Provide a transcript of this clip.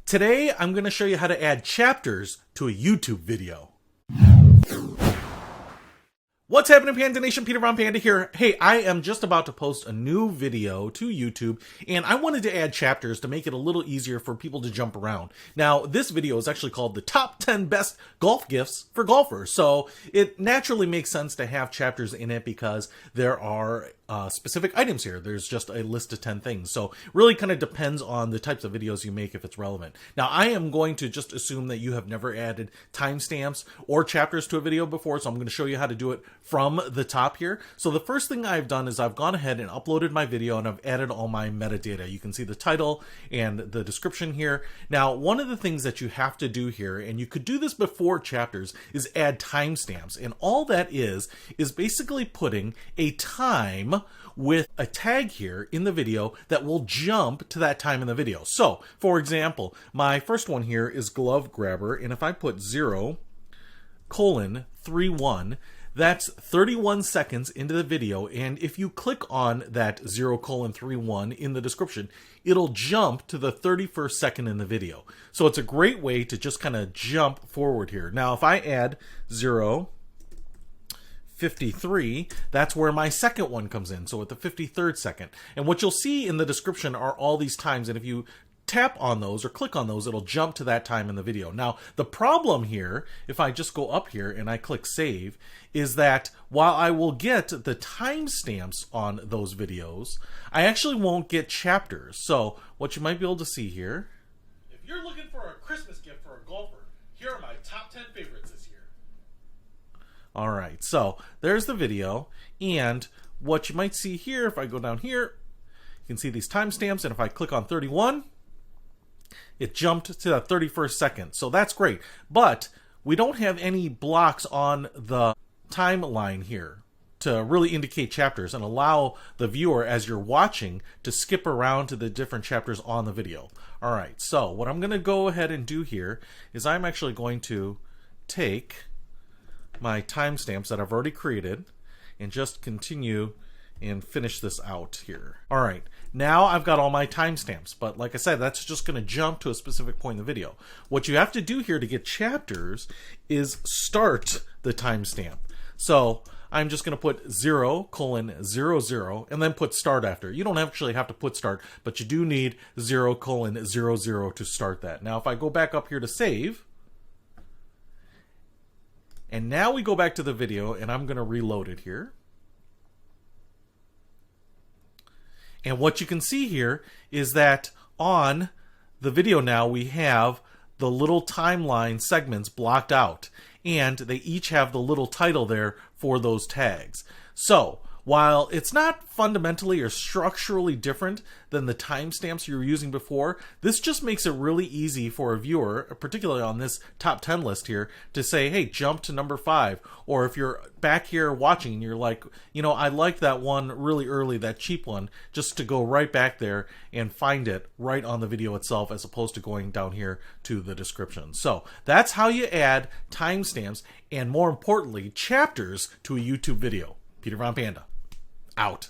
Today, I'm going to show you how to add chapters to a YouTube video. What's happening, Panda Nation? Peter Von Panda here. Hey, I am just about to post a new video to YouTube, and I wanted to add chapters to make it a little easier for people to jump around. Now, this video is actually called the Top 10 Best Golf Gifts for Golfers, so it naturally makes sense to have chapters in it because there are specific items here. There's just a list of 10 things, so really kind of depends on the types of videos you make if it's relevant. Now, I am going to just assume that you have never added timestamps or chapters to a video before, so I'm going to show you how to do it from the top here. So the first thing I've done is I've gone ahead and uploaded my video and I've added all my metadata. You can see the title and the description here. Now, one of the things that you have to do here, and you could do this before chapters, is add timestamps. And all that is basically putting a time with a tag here in the video that will jump to that time in the video. So, for example, my first one here is glove grabber, and if I put 0:31, that's 31 seconds into the video, and if you click on that 0:31 in the description, it'll jump to the 31st second in the video. So it's a great way to just kind of jump forward here. Now, if I add 0:53, that's where my second one comes in, so at the 53rd second. And what you'll see in the description are all these times, and if you tap on those or click on those, it'll jump to that time in the video. Now, the problem here, if I just go up here and I click save, is that while I will get the timestamps on those videos, I actually won't get chapters. So what you might be able to see here, if you're looking for a Christmas gift for a golfer, here are my top 10 favorites this year. All right, so there's the video, and what you might see here, if I go down here, you can see these timestamps, and if I click on 31, it jumped to the 31st second. So that's great. But we don't have any blocks on the timeline here to really indicate chapters and allow the viewer, as you're watching, to skip around to the different chapters on the video. All right, so what I'm going to go ahead and do here is I'm actually going to take my timestamps that I've already created and just continue and finish this out here. All right, now I've got all my timestamps, but like I said, that's just going to jump to a specific point in the video. What you have to do here to get chapters is start the timestamp. So I'm just going to put 0:00 and then put start after. You don't actually have to put start, but you do need 0:00 to start that. Now, if I go back up here to save, and now we go back to the video, and I'm going to reload it here. And what you can see here is that on the video now we have the little timeline segments blocked out, and they each have the little title there for those tags. So while it's not fundamentally or structurally different than the timestamps you were using before, this just makes it really easy for a viewer, particularly on this top 10 list here, to say, hey, jump to number 5. Or if you're back here watching and you're like, you know, I like that one really early, that cheap one, just to go right back there and find it right on the video itself as opposed to going down here to the description. So that's how you add timestamps and, more importantly, chapters to a YouTube video. Peter Von Panda. Out.